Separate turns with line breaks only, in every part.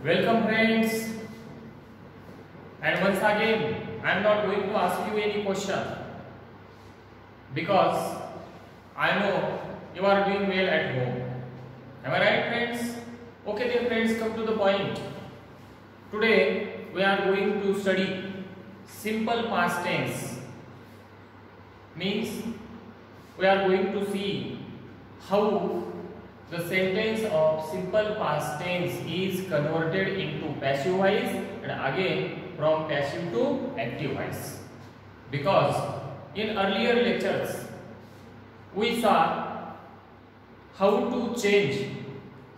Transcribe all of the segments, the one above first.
Welcome friends, and once again I am not going to ask you any question because I know you are doing well at home. Am I right friends? Okay then friends, come to the point. Today we are going to study simple past tense. Means we are going to see how the sentence of simple past tense is converted into passive voice and again from passive to active voice. Because in earlier lectures we saw how to change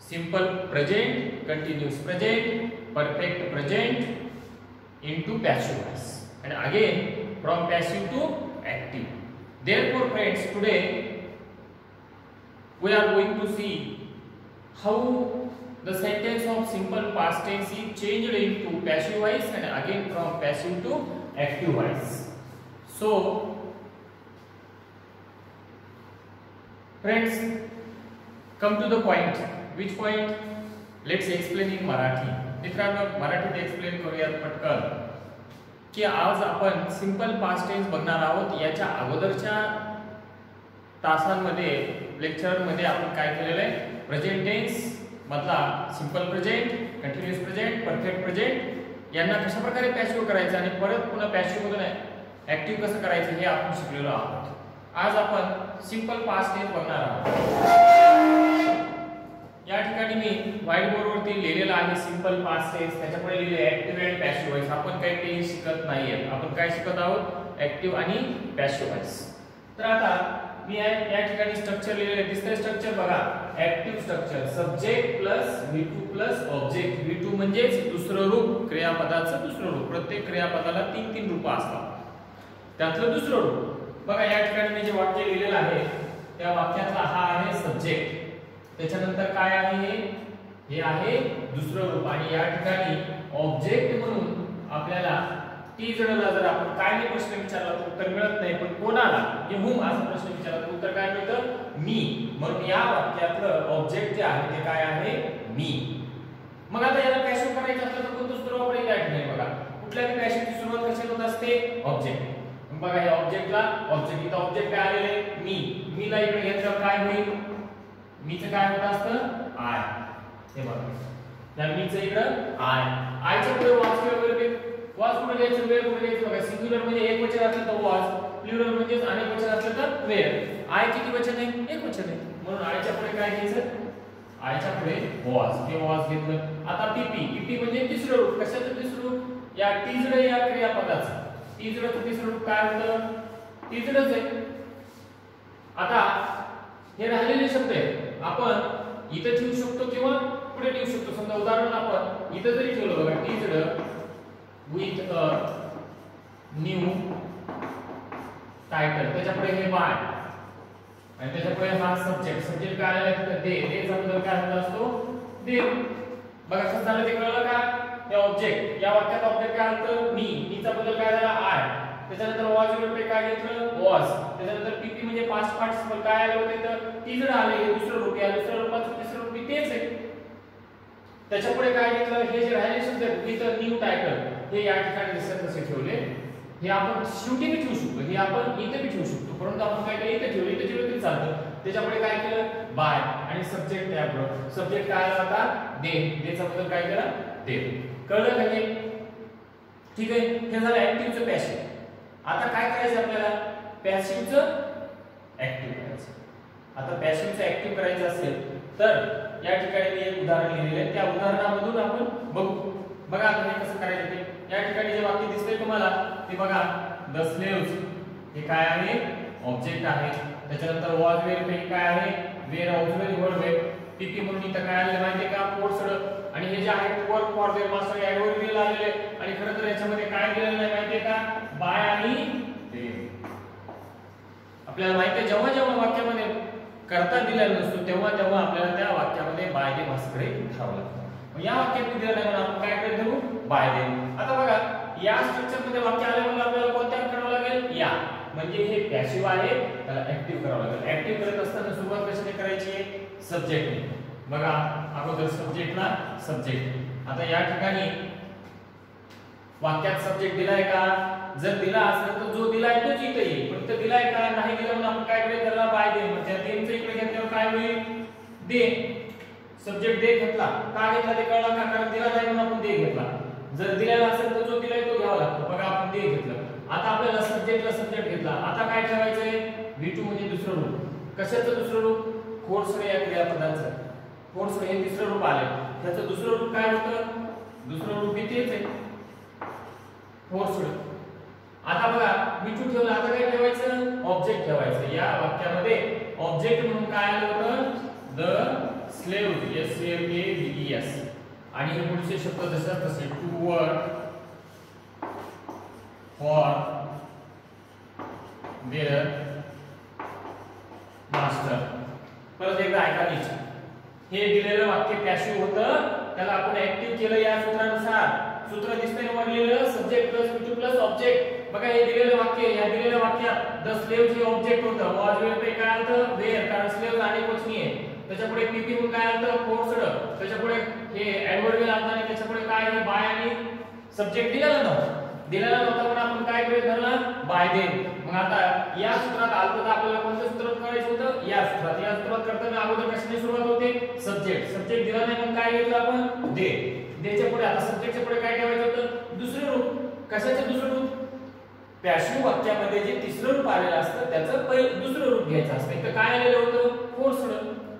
simple present, continuous present, perfect present into passive voice and again from passive to active. Therefore friends, today we are going to see how the sentence of simple past tense is changed into passive voice and again from passive to active voice. So friends, come to the point. Which point? Let's explain in Marathi. मित्रांनो मराठीत explain करूयात पटकन की आज आपण simple past tense बघणार आहोत. याच्या अगोदरच्या तासांमध्ये लेक्चरमध्ये आपण काय केलेलं आहे, प्रेझेंट टेन्स मधला simple present, continuous present, perfect present यांना कशा प्रकारे पॅसिव्ह करायचं आणि परत पुन्हा पॅसिव्ह मधून ऍक्टिव्ह कसं करायचं हे आपण शिकलेलो आहोत. आज आपण सिंपल पास्ट टेन्स बघणार आहोत. या ठिकाणी मी व्हाईट बोर्ड वरती लिहिलेलं आहे सिंपल पास्ट टेन्स, त्याच्यापुढे लिहिले ऍक्टिव्ह आणि पॅसिव्ह वॉइस. आपण काही टेन्स शिकत नाहीये, आपण काय शिकत आहोत, ऍक्टिव्ह आणि पॅसिव्ह वॉइस. तर आता मी या ठिकाणी स्ट्रक्चर लिहिलेले दिसतंय. स्ट्रक्चर बघा, active structure subject plus V2 plus object. V2 म्हणजे दुसरं रूप, क्रियापदाचं दुसरं रूप. प्रत्येक क्रियापदाला 3 रूप असतात, त्यातलं दुसरं रूप. बघा या ठिकाणी मी जे वाक्य लिहिलेलं आहे त्या वाक्यातला हा आहे सब्जेक्ट, त्याच्यानंतर काय आहे, हे आहे दुसरं रूप आणि या ठिकाणी ऑब्जेक्ट म्हणून आपल्याला ती जणला जर आपण काय नाही प्रश्न विचारला तर उत्तर मिळत नाही, पण कोणाला की हुम असा प्रश्न विचारला तर उत्तर काय मिळतं, मी. म्हणून या वाक्यातलं ऑब्जेक्ट जे आहे ते काय आहे, मी. मग आता याला पॅसिव्ह करायचं असलं तर कोणतं सूत्र वापरायचं आहे नाही. बघा कुठल्याही पॅसिव्हची सुरुवात कशी होत असते, ऑब्जेक्ट. बघा या ऑब्जेक्टला ऑब्जेक्ट, इथं ऑब्जेक्ट काय आलेले, मी. मीला इकडे घेतल्यावर काय होईल, मीचं काय होत असतं, आय. हे बघा त्या मीचं इकडं आय. आयच्या पुढे वाज वगैरे वाज कुठे घ्यायचं, वेळ कुठे घ्यायचं. बघा सिंग्युलर म्हणजे एक वचन असलं तर वाज, प्लुरल म्हणजे अनेक वचन असलं तर वेळ. आय किती वचन आहे, एक वचन आहे, म्हणून आयच्या पुढे काय घ्यायचं, आयच्या पुढे वाज. हे वाज घेतलं. आता पीपी. पीपी म्हणजे तिसरं रूप. कशाचं तिसरं रूप, या तिसरं या क्रियापदाचं तिसरं रूप काय होतं, तिसरंच आहे. आता हे राहिलेले शब्द आहेत, आपण इथं ठेवू शकतो किंवा पुढे ठेवू शकतो. समजा उदाहरण आपण इथं जरी ठेवलं, बघा तिसरं with a new title, त्याच्यापुढे हे बाय आणि त्याच्यापुढे हा सब्जेक्ट. सब्जेक्ट काय आहे तर दे. देचा बदल काय होत असतो, दे. बघा कसं झालं ते कळलं का, हे ऑब्जेक्ट, या वाक्यात ऑब्जेक्ट काय होतं, मी. मीचा बदल काय झाला, आय. त्याच्यानंतर वॉज वगैरे काय घेतलं, वॉज. त्याच्यानंतर पीपी म्हणजे पास्ट पार्टिसिपल काय आलं होते तर तिसरं आले, हे दुसरं रूप. या दुसऱ्या रूपाचं तिसरं रूप तेच आहे. त्याच्यापुढे काय घेतलं, हे जे राहिले शब्द विथ अ न्यू टायटल, हे या ठिकाणी दिसत कसे ठेवले. हे आपण शेवटी भी ठेवू शकतो, हे आपण इथे भी ठेवू शकतो, परंतु आपण काय इथे ठेवले, इथे ठेवलं तरी चालतं. त्याच्यापुढे काय केलं, बाय आणि सब्जेक्ट. त्यापुढे सब्जेक्ट काय आला होता, दे. देचा बदल काय केला, दे. कळलं का हे, ठीक आहे. हे झालं ऍक्टिव्हचं पॅसिव्ह. आता काय करायचं आपल्याला, पॅसिव्हचं ऍक्टिव्ह करायचं. आता पॅसिव्हचं ऍक्टिव्ह करायचं असेल तर या ठिकाणी मी एक उदाहरण लिहिलेलं आहे, त्या उदाहरणामधून आपण बघू. बघा आता हे कसं करायचं ते. या ठिकाणी जे वाक्य दिसतंय तुम्हाला ते बघा, द स्लेव्स हे काय आहे, ऑब्जेक्ट आहे. त्याच्यानंतर वॉज वेअर हे काय आहे, वेअर ऑक्झिलरी वर्ब आहे. पीपी म्हणून इथं काय आलं माहिती का, पोर्ट्सड. आणि हे जे आहे वर्क फॉर देअर मास्टर ऍडव्हर्बियल आलेले. आणि खरं तर याच्यामध्ये काय दिलेलं आहे माहिती का, बाय आणि दे. आपल्याला माहिती आहे जेव्हा जेव्हा वाक्यामध्ये करता दिलेला नसतो तेव्हा तेव्हा आपल्याला त्या वाक्यामध्ये बाय दे भाषेकडे उठावं लागतं. या वाक्यात दिलेलं नाही म्हणून आपण काय करत धरू, बाय दे. आता बघा या स्ट्रक्चर मध्ये वाक्य आल्यामुळे आपल्याला कोणत्या करावं लागेल, या. म्हणजे हे पॅसिव्ह आहे, त्याला ऍक्टिव्ह करावं लागेल. ऍक्टिव्ह करत असताना सुरुवात कशाने करायची, सब्जेक्टने. बघा अगोदर सब्जेक्टला सब्जेक्ट, आता या ठिकाणी वाक्यात सब्जेक्ट दिलाय का? जर दिला असेल तर जो दिलाय तोच इथे येईल, पण ते दिलाय का नाही दिला म्हणून आपण काय करूया, त्याला बाय दे. म्हणजे त्या देनचं इकडे घेतल्यावर काय होईल, दे. सब्जेक्ट दे घेतला, का घेतला ते कळलं का? कारण दिला नाही म्हणून आपण दे घेतला. जर दिलेला असेल तर जो दिलाय तो घ्यावा लागतो. बघा आपण दे घेतलं. आता आपल्याला सब्जेक्टला सब्जेक्ट घेतला. आता काय ठेवायचंय, V2 म्हणजे दुसरं रूप. कशाचं दुसरं रूप? फोर्सड या क्रियापदाचं. फोर्सड हे तिसरं रूप आले. त्याचं दुसरं रूप काय होतं? दुसरं रूप तेच आहे, फोर्सड. आता बघा V2 ठेवलं. आता काय ठेवायचं, ऑब्जेक्ट ठेवायचं. या वाक्यामध्ये ऑब्जेक्ट म्हणून काय आलं होतं, द स्लेव्ह, SLAVES. आणि हे पुढचे शब्द जशाच तसे, to work for their master. परत एकदा ऐका नीट. हे दिलेलं वाक्य पॅसिव्ह होतं, त्याला आपण ऍक्टिव्ह केलं या सूत्रानुसार. सूत्र दिसतंय वर लिहिलं, subject plus V2 plus object. बघा हे दिलेलं वाक्य, या दिलेल्या वाक्यात द स्लेव्ह हे ऑब्जेक्ट होतं. वॉज वेअर पे काय आलं, वेअर, कारण स्लेव्ह आणि कोचनी आहे. त्याच्यापुढे PP म्हणून काय आलं, फोर्सड. त्याच्यापुढे हे ऍडव्हर्बियल आलं आणि त्याच्यापुढे काय, बाय आणि सब्जेक्ट दिलेला नव्हता पण आपण काय गृहीत धरलं, बाय दे. मग आता या सूत्रात आलं तर आपल्याला कोणत्या सूत्रात करायचं होतं, या सूत्रात करताना अगोदर कशाने सुरुवात होते, सब्जेक्ट दिला नाही मग काय घेतलं आपण, दे. देच्या पुढे आता सब्जेक्टच्या पुढे काय ठेवायचं होतं, दुसरं रूप. कशाचं दुसरं रूप? पॅसिव्ह वाक्यामध्ये जे तिसरं रूप आलेलं असतं त्याचं दुसरं रूप घ्यायचं असतं. इथं काय आलेलं होतं, फोर्सड.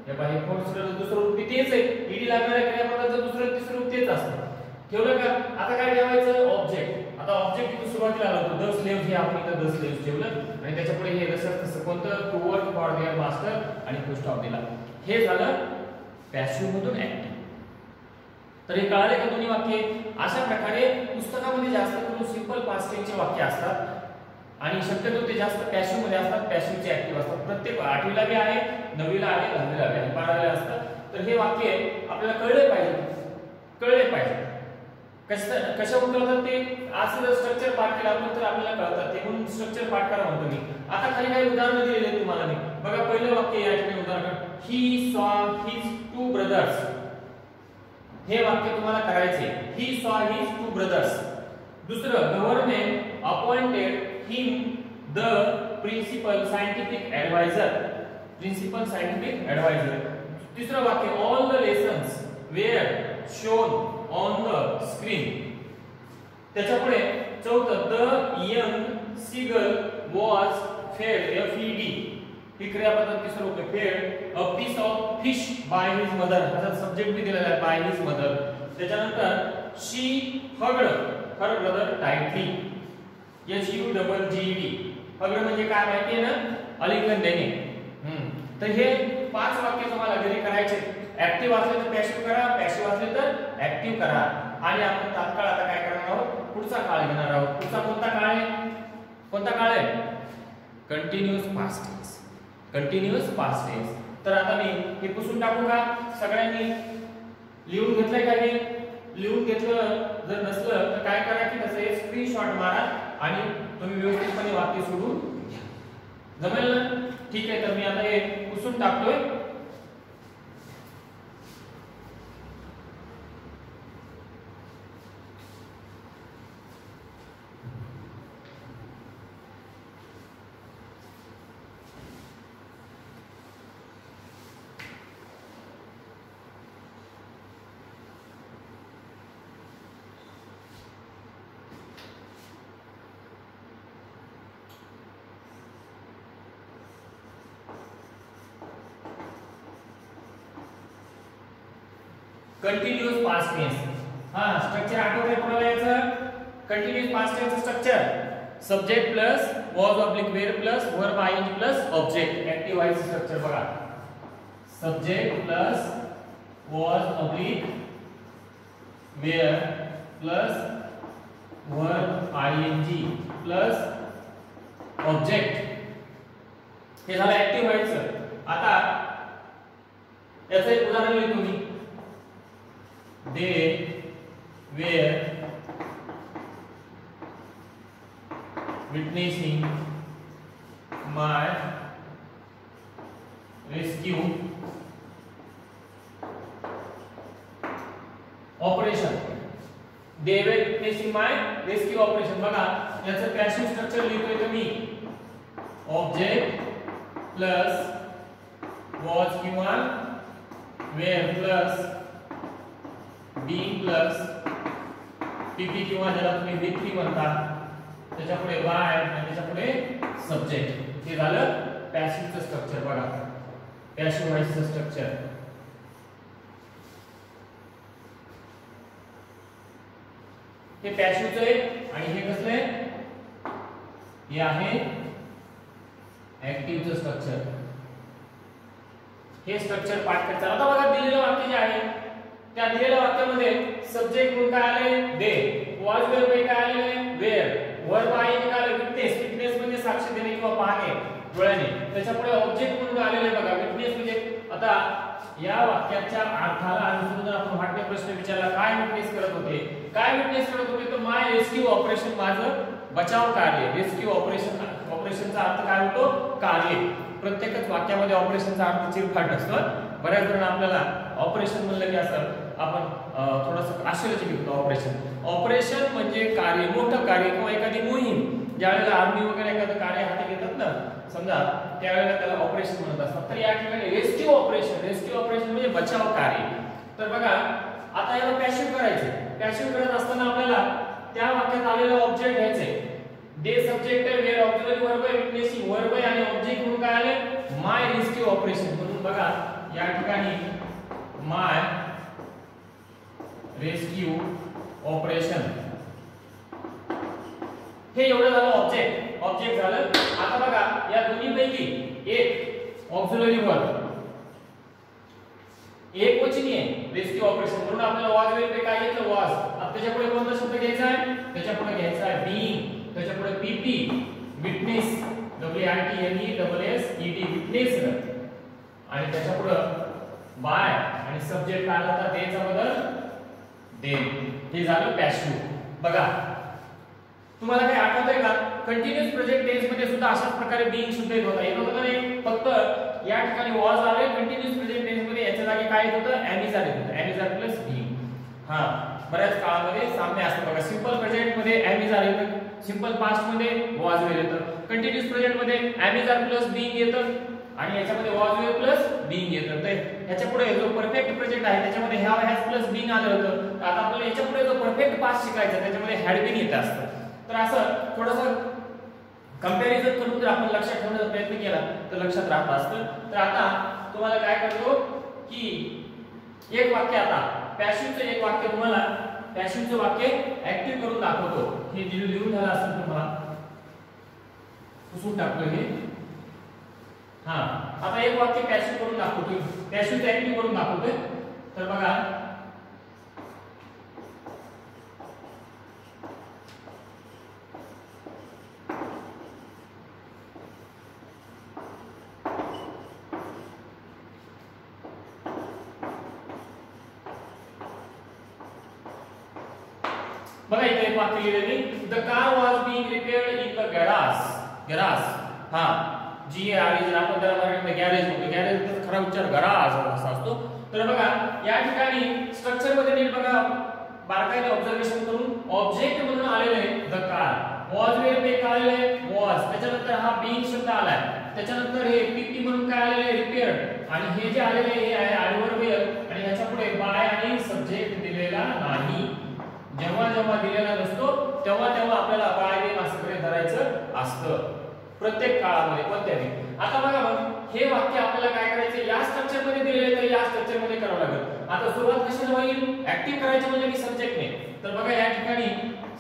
हे पहा, फोर्सड दुसरं रूप तेच आहे. ईडी लागणाऱ्या क्रियापदाचं दुसरं तिसरं रूप तेच असतं. ठेवलं का? आता काय ठेवायचं, ऑब्जेक्ट. आता ऑब्जेक्ट इथं सुरुवातीला आलं होतं, द स्लेव्ह हे आपण इथं द स्लेव्ह ठेवलं आणि त्याच्या पुढे हे जसं तसं कोणतं, to work for their master आणि फुल स्टॉप दिला. हे झालं पॅसिव्ह मधून ऍक्टिव्ह. तर हे कळाले का दोन्ही वाक्ये? अशा प्रकारे पुस्तकामध्ये जास्त करून सिंपल पास्ट टेन्सचे वाक्य असतात आणि शक्यतो ते जास्त पॅसिव्ह मध्ये असतात, पॅसिव्हचे ऍक्टिव्ह असतात. प्रत्येक 8वीला बी आहे, 9वीला आहे, 10वीला आहे, 12वीला असतात. तर हे वाक्य आपल्याला कळले पाहिजे. कशावरून कळतात ते? असं जर स्ट्रक्चर पाठ केलं आपण तर आपल्याला कळतात ते, म्हणून स्ट्रक्चर पाठ करा म्हणतो मी. आता खाली काही उदाहरणं दिलेली आहेत तुम्हाला मी. बघा पहिलं वाक्य या ठिकाणी उदाहरण, ही सॉ हिज टू ब्रदर्स. हे वाक्य तुम्हाला करायचे, he saw his two brothers. दुसरं, government appointed him the principal scientific advisor. तिसरं वाक्य, all the lessons were shown on the screen. त्याच्यापुढे चौथं, the young seagull was fed, FED. ही क्रियापद तिसरं रूप आहे, fed a piece of fish by his mother. त्याचा सब्जेक्ट भी दिलेला आहे, बाय हिज मदर. त्याच्यानंतर she hugged her brother tightly, HUGGED. Hugged म्हणजे काय माहिती आहे ना, आलिंगन देणे. तर हे 5 वाक्य तुम्हाला घरी करायचे. ऍक्टिव्ह असले तर पॅसिव्ह करा, पॅसिव्ह असले तर ऍक्टिव्ह करा. आणि आपण तात्काळ आता काय करणार आहोत, पुढचा काळ घेणार आहोत. पुढचा कोणता काळ आहे? Continuous past tense. तर आता मी हे पुसून टाकू का? सगळ्यांनी लिहून घेतलंय का? हे लिहून घेतलं जर नसलं तर काय करा की तसं स्क्रीनशॉट मारा आणि तुम्ही व्यवस्थितपणे वाक्य सोडून घ्या. जमेल ना? ठीक आहे. तर मी आता हे पुसून टाकतोय. Continuous past tense. स्ट्रक्चर आठवतंय कोणाला याचं? Continuous past tense structure, subject plus was oblique were plus verb ING plus object. Active व्हायचं स्ट्रक्चर बघा, subject plus was oblique were plus verb ING plus object. हे झालं ऍक्टिव्ह व्हायचं. आता याचं एक उदाहरण लिहितो मी. They were witnessing my rescue operation. दे वर विटनेसिंग माय रेस्क्यू ऑपरेशन. बघा याचं पॅसिव्ह स्ट्रक्चर लिहितोय तर मी ऑब्जेक्ट प्लस वॉज किंवा वेअर प्लस बीइंग प्लस पीपी किंवा ज्याला तुम्ही V3 म्हणता त्याच्यापुढे बाय आणि त्याच्यापुढे सब्जेक्ट. हे झालं पॅसिव्हचं स्ट्रक्चर. बघा पॅसिव्ह व्हॉइसचं स्ट्रक्चर. हे पॅसिव्हचं आहे आणि हे कसलं आहे? हे आहे ऍक्टिव्हचं स्ट्रक्चर. हे स्ट्रक्चर पाठ करायचं. आता बघा दिलेलं वाक्य जे आहे त्या दिलेल्या वाक्यामध्ये सब्जेक्ट म्हणून काय आले? दे. वॉज वेअर मध्ये काय आले? वेअर. वर्ब आहे काय आले? विटनेस. विटनेस म्हणजे साक्ष देणे किंवा पाहणे डोळ्याने. त्याच्यापुढे ऑब्जेक्ट म्हणून आलेले बघा विटनेस म्हणजे. आता या वाक्याच्या अर्थाला अनुसरून आपण वाक्य प्रश्न विचारला काय विटनेस करत होते? काय विटनेस करत होते? तर माय रेस्क्यू ऑपरेशन, माझं बचाव कार्य. रेस्क्यू ऑपरेशन, ऑपरेशनचा अर्थ काय होतो? कार्य. प्रत्येकच वाक्यामध्ये ऑपरेशनचा अर्थ चिरफाट असतो. बऱ्याच जण आपल्याला ऑपरेशन म्हणलं की असं आपण थोडंसं आश्चर्यचकित होतो. ऑपरेशन म्हणजे कार्य, मोठं कार्य किंवा एखादी मोहीम. ज्यावेळेला आर्मी वगैरे एखादं कार्य हाती घेतात ना समजा त्यावेळेला त्याला ऑपरेशन म्हणत असतात. तर या ठिकाणी रेस्क्यू ऑपरेशन, रेस्क्यू ऑपरेशन म्हणजे बचाव कार्य. तर बघा आता याला पॅसिव्ह करायचे. पॅसिव्ह करत असताना आपल्याला त्या वाक्यात आलेलं ऑब्जेक्ट घ्यायचे. दे सब्जेक्ट आहे, वेअर ऑक्झिलरी वर्ब आहे, विटनेसिंग वर्ब आहे आणि ऑब्जेक्ट म्हणून काय आले? माय रेस्क्यू ऑपरेशन. म्हणून बघा या ठिकाणी माय रेस्क्यू ऑपरेशन हे एवढं झालं ऑब्जेक्ट. ऑब्जेक्ट झालं. आता बघा या दोन्हीपैकी एक ऑक्झिलरी वर्ब एक वचनी आहे रेस्क्यू ऑपरेशन. म्हणून आपल्याला वॉज वेअर पे काय घेतलं? वॉज. आता त्याच्यापुढे कोणता शब्द घ्यायचा आहे? त्याच्यापुढे घ्यायचा आहे बीइंग. त्याच्यापुढे पीपी विटनेस WITNESSED विटनेस आणि त्याच्यापुढे बाय आणि सब्जेक्ट आला होता देचा बदल दे. हे झालं पॅसिव्ह. बघा तुम्हाला काय आठवतंय का? कंटिन्यूअस प्रेझेंट टेन्स मध्ये सुद्धा अशाच प्रकारे बीइंग शुद्ध येत होता. येत होतं नाही. फक्त या ठिकाणी वॉज आले. कंटिन्यूअस प्रेझेंट टेन्स मध्ये याच्या जागी काय येत होतं? एम इज आर येत होतं. Am is are plus being. हां बऱ्याच काळामध्ये साम्य असतं बघा. सिंपल प्रेझेंट मध्ये एम इज आर येतं. सिंपल पास्ट मध्ये वॉज वेअर येतं. कंटिन्यूअस प्रेझेंट मध्ये am is are plus being येतं आणि याच्यामध्ये वॉज वेअर प्लस बीइंग येतं. तर याच्या पुढे जो परफेक्ट प्रेझेंट आहे त्याच्यामध्ये हॅव हॅज प्लस बीइंग आलं होतं. आता आपल्याला याच्या पुढे जो परफेक्ट पास्ट शिकायचा त्याच्यामध्ये हॅड बीन येत असतं. तर असं थोडंसं कंपॅरिझन करून जर आपण लक्षात ठेवण्याचा प्रयत्न केला तर लक्षात राहत असतं. तर आता तुम्हाला काय करतो की एक वाक्य आता पॅसिव्हचं एक वाक्य तुम्हाला पॅसिव्हचं वाक्य ऍक्टिव्ह करून दाखवतो. हे लिहून झालं असेल तुम्हाला पुसून टाकलं हे. हां आता एक वाक्य पॅसिव्ह करून दाखवतोय. पॅसिव्हचं ऍक्टिव्ह करून दाखवतोय. तर बघा बघा इथे एक वाक्य लिहिलेले the car was being repaired in the garage. Garage हां GARAGE आपण त्याला मराठीमध्ये गॅरेज म्हणतो. गॅरेज खरा उच्चार गराज असा असतो. तर बघा या ठिकाणी स्ट्रक्चर मध्ये नीट बघा बारकाईने ऑब्झर्वेशन करून ऑब्जेक्ट म्हणून आलेले द कार. वॉज वेअर पे काय आलेले? वॉज. त्याच्यानंतर हा बीइंग शब्द आलाय. त्याच्यानंतर हे पीपी म्हणून काय आलेले? रिपेअर्ड. आणि हे जे आलेले हे आहे ऍडव्हर्ब आणि ह्याच्या पुढे बाय आणि सब्जेक्ट दिलेला नाही. जेव्हा जेव्हा दिलेला नसतो तेव्हा तेव्हा आपल्याला बाय ने असं धरायचं असतं प्रत्येक काळामध्ये कोणत्याही. आता बघा मग हे वाक्य आपल्याला काय करायचं? या स्ट्रक्चर मध्ये दिलेले तर या स्ट्रक्चर मध्ये करावं लागेल. आता सुरुवात कशाने होईल? ऍक्टिव्ह करायचं म्हणजे की सब्जेक्टने. तर बघा या ठिकाणी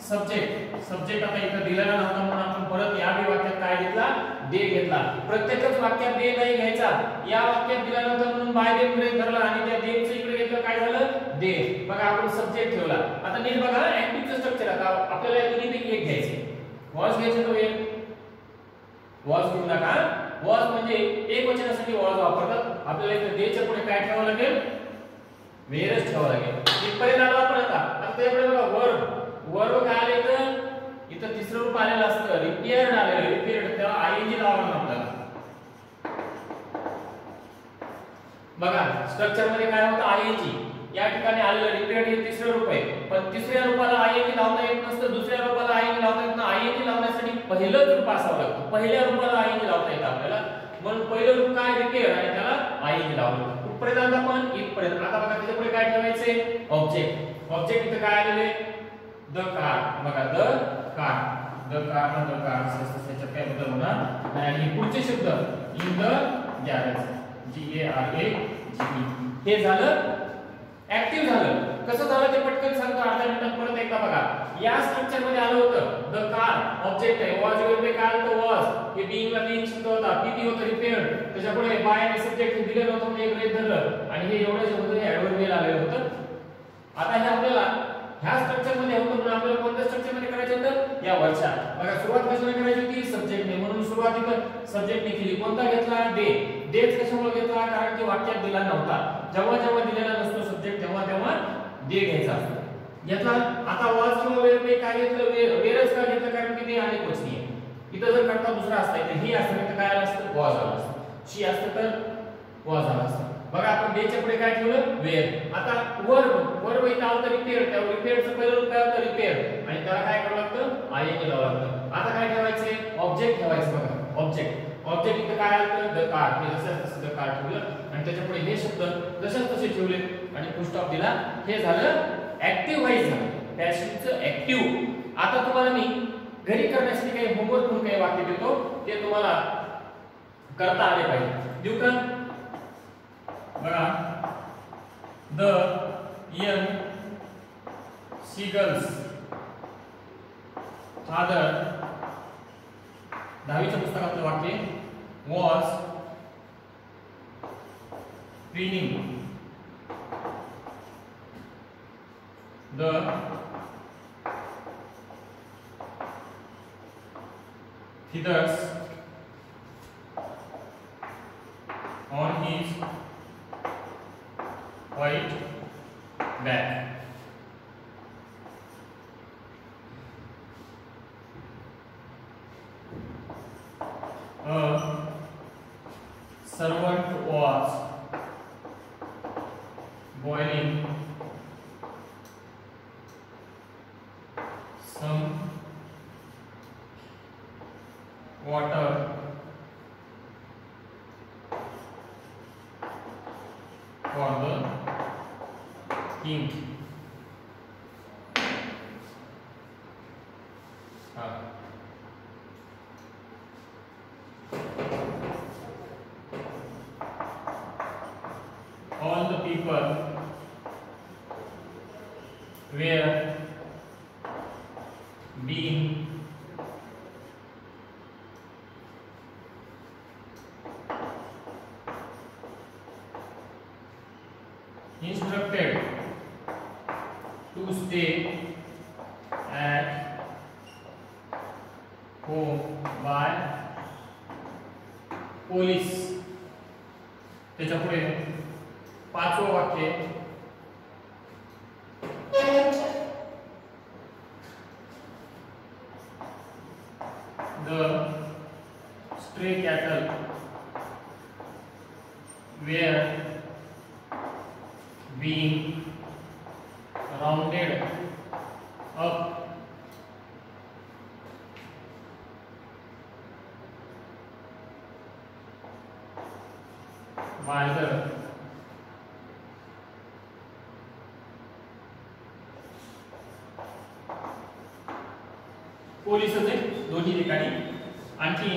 सब्जेक्ट आता इथं दिलेला नव्हता म्हणून आपण परत या वाक्यात काय घेतला? दे घेतला. प्रत्येकच वाक्यात दे नाही घ्यायचा. या वाक्यात दिला नव्हता म्हणून बाय दे गृहीत धरला आणि त्या देचं इकडे घेतलं काय झालं? दे. बघा आपण सब्जेक्ट ठेवला. आता नीट बघा ऍक्टिव्हचं स्ट्रक्चर. आता आपल्याला या दोन्हीपैकी एक घ्यायचे. वॉज घ्यायचं तो एक. वॉज घेऊ नका. वॉज म्हणजे एक वचनासाठी वॉज वापरतात. आपल्याला इथे देच्या पुढे काय ठेवावं लागेल? वेअरच ठेवावं लागेल. इथपर्यंत आलो आपण. आता त्यापुढे बघा वर्ब काय आले? इथं तिसरं रूप आलेलं असतं रिपेअर्ड आलेलं. रिपेअर्ड तेव्हा आयएनजी लावावं आपल्याला. बघा स्ट्रक्चर मध्ये काय होतं? आयएनजी. या ठिकाणी आलेलं रिपेअर्ड हे तिसरं रूप आहे, पण तिसऱ्या रूपाला आयएनजी लावता येत नसतं, दुसऱ्या रूपाला आयएनजी लावता येत नाही. आयएनजी लावण्यासाठी पहिलंच रूप असावं लागतं, पहिल्या रूपाला आयएनजी लावता येतं आपल्याला, म्हणून पहिलं रूप काय रिपेअर आणि त्याला आयएनजी लावलं. कुठपर्यंत आपण इथपर्यंत. आता बघा त्याच्या पुढे काय ठेवायचे ऑब्जेक्ट. ऑब्जेक्ट इथं काय आलेले द कार. बघा the car, the car the car त्याच्यात काय बदल होणार नाही. आणि पुढचे शब्द इन द गॅरेज, GARAGE, हे झालं ऍक्टिव्ह झालं. कसं झालं ते पटकन सांगतो अर्ध्या मिनिटात परत एकदा बघा. या स्ट्रक्चर मध्ये आलं होतं द कार ऑब्जेक्ट आहे, वॉज वे काय आलं वॉज, हे बीइंग ला बीइंग शब्द होता, पीपी होतं रिपेअर्ड, त्याच्यापुढे बाय आणि सब्जेक्ट हे दिलेलं होतं म्हणजे एक रेट धरलं आणि हे एवढं जे होतं हे ऍडव्हर्बियल आलेलं होतं. आता हे आपल्याला ह्या स्ट्रक्चर मध्ये होतं म्हणून आपल्याला कोणत्या स्ट्रक्चर मध्ये करायचं होतं या वरच्या. बघा सुरुवात कशाने करायची होती सब्जेक्टने, म्हणून सुरुवातीला सब्जेक्टने केली. कोणता घेतला डे. डेच कशामुळे घेतला कारण की वाक्यात दिला नव्हता. जेव्हा जेव्हा दिलेला नसतो सब्जेक्ट तेव्हा तेव्हा डे घ्यायचा असतो. घेतला. आता वॉज किंवा वेअर पे काय घेतलं वेअरच का घेतलं कारण की ते अनेक वचनी आहे. इथं जर करता दुसरा असता इथे ही असतं तर काय आलं असतं वॉज आलं असतं, शी असतं तर वॉज आलं असतं. बघा आपण डेच्या पुढे काय ठेवलं वेअर. आता वर्ब इथं आलं तर रिपेअर, त्या रिपेअरचं पहिलं रूप काय होतं रिपेअर आणि त्याला काय करावं लागतं आयएनजी लावावं लागतं. आता काय ठेवायचे ऑब्जेक्ट ठेवायचं. बघा ऑब्जेक्ट इथं काय आलं द कार, हे जसं तसं द कार ठेवलं आणि त्याच्या पुढे हे शब्द जसं तसे ठेवले आणि फुल स्टॉप दिला. हे झालं ऍक्टिव्ह व्हाईस झालं, पॅसिव्हचं ऍक्टिव्ह. आता तुम्हाला मी घरी करण्यासाठी काही होमवर्क म्हणून काही वाक्य देतो, ते तुम्हाला करता आले पाहिजे. देऊ का? बघा द यंग सीगल्स फादर, 10वीच्या पुस्तकातलं वाक्य was cleaning the feathers on his white back. A servant was boiling some water for the king. All the people were being instructed to stay at home by police. त्याच्या पुढे पाचवं वाक्य the stray cattle were being rounded up by the police होते दोन्ही ठिकाणी. आणखी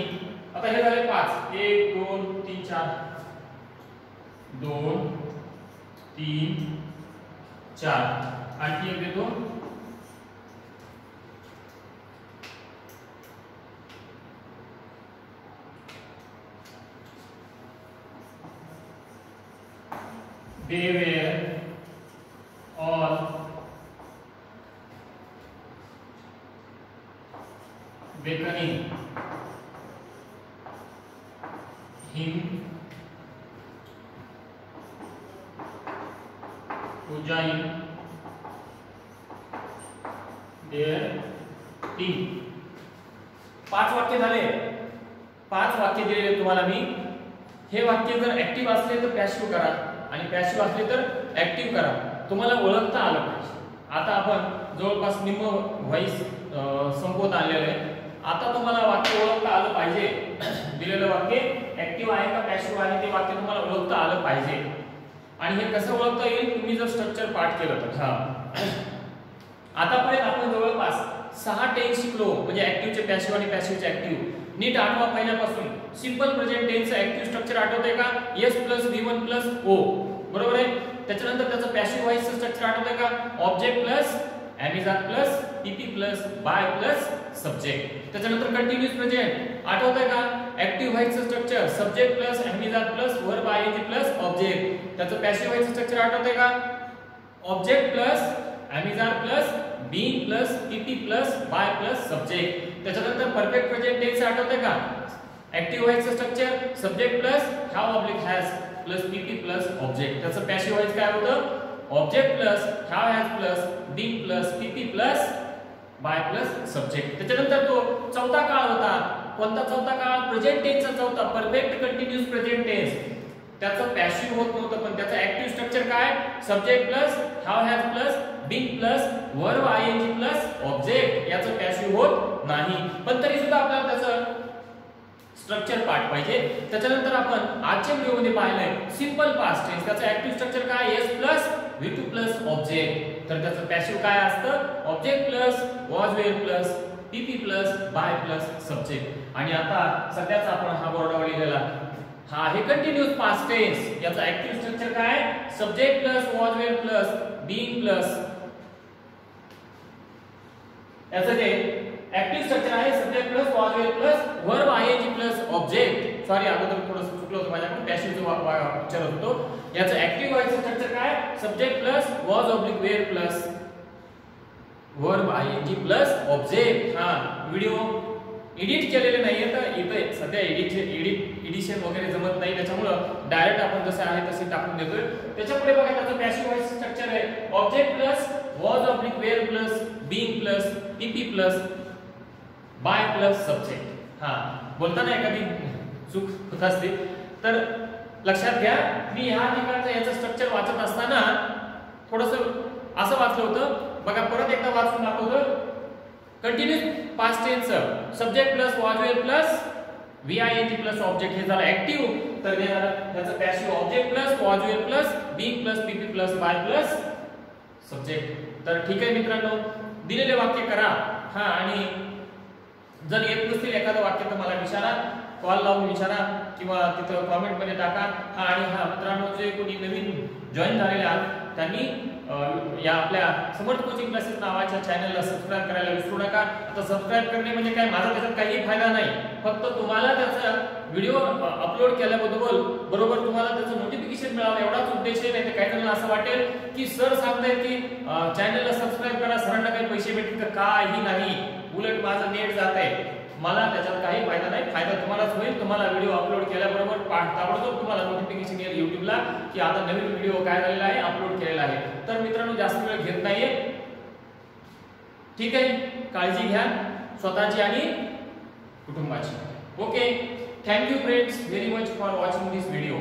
आता हे झाले 5 1 2 3 4 2 3 4. आणखी एक देतो they were all beckoning him to join their team. 5 वाक्य झाले. 5 वाक्य दिलेले तुम्हाला मी. हे वाक्य जर ऍक्टिव्ह असले तर पॅसिव्ह करा आणि पॅसिव्ह असले तर ऍक्टिव्ह करा. तुम्हाला ओळखता आलं पाहिजे. आता आपण जवळपास निम्म व्हॉइस संपवत आलेलं आहे. आता तुम्हाला वाक्य ओळखता आलं पाहिजे. दिलेलं वाक्य ऍक्टिव्ह आहे का पॅसिव्ह आहे ते वाक्य तुम्हाला ओळखता आलं पाहिजे. आणि हे कसं ओळखता येईल तुम्ही जर स्ट्रक्चर पाठ केलं तर. आतापर्यंत आपण जवळपास 6 टेन्स शिकलो, म्हणजे ऍक्टिव्हचे पॅसिव्ह आणि पॅसिव्हचे ऍक्टिव्ह. नीट आठवा पहिल्यापासून. सिंपल प्रेझेंट टेन्सचं ऍक्टिव्ह स्ट्रक्चर आठवतंय का? S + V1 + O, बरोबर आहे. त्याच्यानंतर त्याचं पॅसिव्ह व्हॉइसचं स्ट्रक्चर आठवतंय का? Object plus am is are plus PP plus by plus subject. त्याच्यानंतर कंटिन्यूअस प्रेझेंट आठवतंय का? ऍक्टिव्ह व्हॉइसचं structure subject plus am is are plus verb ing plus object. त्याचं पॅसिव्ह व्हॉइसचं स्ट्रक्चर आठवतंय का? Object plus am is are plus being plus PP plus by plus subject. त्याच्यानंतर perfect present tense आठवतंय का? ऍक्टिव्ह व्हॉइसचं structure subject plus have oblique has plus PP plus object. त्याचं passive voice काय होतं? Object plus have has plus being plus PP plus by plus subject. त्याच्यानंतर तो चौथा काळ होता. कोणता चौथा काळ? प्रेझेंट टेन्सचा चौथा, परफेक्ट कंटिन्यूअस प्रेझेंट टेन्स. त्याचं पॅसिव्ह होत नव्हतं, पण त्याचं ऍक्टिव्ह स्ट्रक्चर काय? Subject plus have has plus being plus verb ing plus object. याचं पॅसिव्ह होत नाही, पण तरी सुद्धा आपल्याला त्याचं स्ट्रक्चर पाठ पाहिजे. त्याच्यानंतर आपण आजच्या व्हिडिओमध्ये पाहिलंय सिंपल पास्ट टेन्स. त्याचं ऍक्टिव्ह स्ट्रक्चर काय? S plus V2 plus object. तर त्याचं पॅसिव्ह काय असतं? Object plus was were plus PP plus by plus subject. आणि आता सध्याचा आपण हा बोर्डावर लिहिलेला हा आहे कंटिन्यूअस पास्ट टेन्स. याचा ऍक्टिव्ह स्ट्रक्चर काय? Subject plus was were plus being plus. याचं जे ऍक्टिव्ह स्ट्रक्चर आहे subject plus was were plus verb ing plus object. Sorry, अगोदर थोडंसं चुकलं होतं माझ्याकडून, पॅसिव्हचं उच्चार होतो. याचं ऍक्टिव्ह व्हॉइसचं स्ट्रक्चर काय? Subject plus was oblique were plus verb ing plus object. Video edit केलेले नाहीये, तर इथे सध्या एडिशन वगैरे जमत नाही, त्याच्यामुळं डायरेक्ट आपण जसे आहे तसे टाकून देतोय. त्याच्यापुढे बघा त्याचं पॅसिव्ह व्हॉइस स्ट्रक्चर आहे object plus was oblique were plus being plus PP plus by plus subject. बोलताना एखादी चूक होत असते तर लक्षात घ्या. मी ह्या ठिकाणचं याचं स्ट्रक्चर वाचत असताना थोडंसं असं वाचलं होतं बघा. परत एकदा वाचून दाखवतो. Continuous past tense subject plus was were plus VING plus object हे झालं ऍक्टिव्ह. तर हे झालं त्याचं passive object plus was were plus being plus PP plus by plus subject. तर ठीक आहे मित्रांनो, दिलेले वाक्य करा. आणि जर येत नसतील एखादं वाक्य तर मला विचारा, कॉल लावून विचारा किंवा तिथं कमेंट मध्ये टाका. आणि मित्रांनो, जे कोणी नवीन जॉईन झालेले आहात त्यांनी या आपल्या समर्थ कोचिंग क्लासेस नावाच्या चॅनलला सबस्क्राइब करायला विसरू नका. आता सबस्क्राइब करणे म्हणजे काय, माझा त्याच्यात काही फायदा नाही, फक्त तुम्हाला त्याचा व्हिडिओ अपलोड केल्याबरोबर तुम्हाला त्याचं नोटिफिकेशन मिळावं एवढाच उद्देश आहे. नाही तर काही जणांना असं वाटेल की सर सांगतायत की चॅनलला सबस्क्राइब करा, सरांना काही पैसे भेटतील का? काही नाही, उलट माझं नेट जात आहे, मला त्याच्यात काही फायदा नाही. फायदा तुम्हालाच होईल. तुम्हाला व्हिडिओ अपलोड केल्याबरोबर ताबडतोब तुम्हाला नोटिफिकेशन येईल युट्यूबला की आता नवीन व्हिडिओ काय झालेला आहे, अपलोड केलेला आहे. तर मित्रांनो, जास्त वेळ घेत नाहीये, ठीक आहे. काळजी घ्या स्वतःची आणि कुटुंबाची. Okay, thank you friends very much for watching this video.